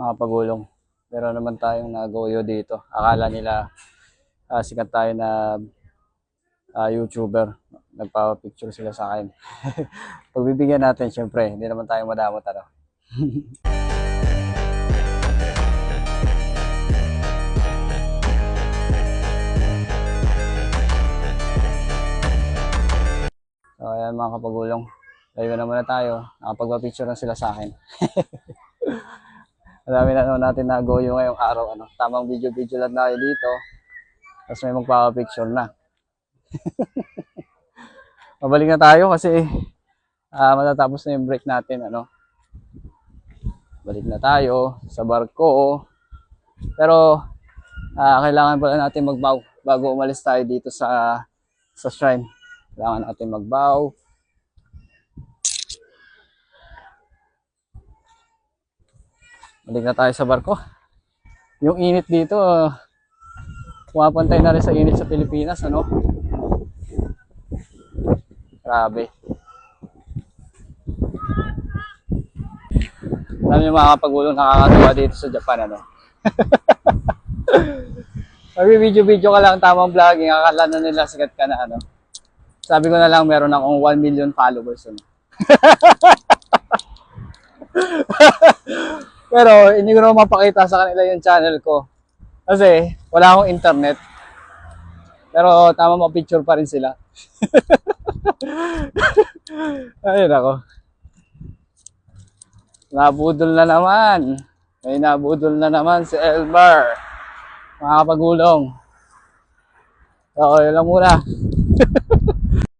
mga pagulong. Meron naman tayong nagoyo dito. Akala nila sikat tayo na YouTuber. Nagpa-picture sila sa akin. Pagbibigyan natin, syempre, hindi naman tayo madamot, ano. So, ayan mga kapagulong. Layo na muna tayo. Nakapagpa-picture na sila sa akin. Marami na naman natin nagoyo ngayong araw. Ano. Tamang video-video lang tayo dito. Tapos may magpapapicture na. Mabalik na tayo kasi matatapos na yung break natin. Ano. Balik na tayo sa barko. Pero kailangan pala natin magbow bago umalis tayo dito sa shrine. Kailangan natin magbow. Balik na tayo sa barko. Yung init dito, pumapantay na rin sa init sa Pilipinas, ano? Grabe. Alam niyo mga kapagulong, nakakatuwa dito sa Japan, ano? Mag-video-video ka lang, tamang vlogging, akala na nila sikat ka na, ano? Sabi ko na lang, meron akong 1 million followers, ano? Pero hindi ko naman mapakita sa kanila yung channel ko. Kasi wala akong internet. Pero tama, ma-picture pa rin sila. Ayun ako. Nabudol na naman. May nabudol na naman si Elmer. Mga kapagulong. So, yun lang muna.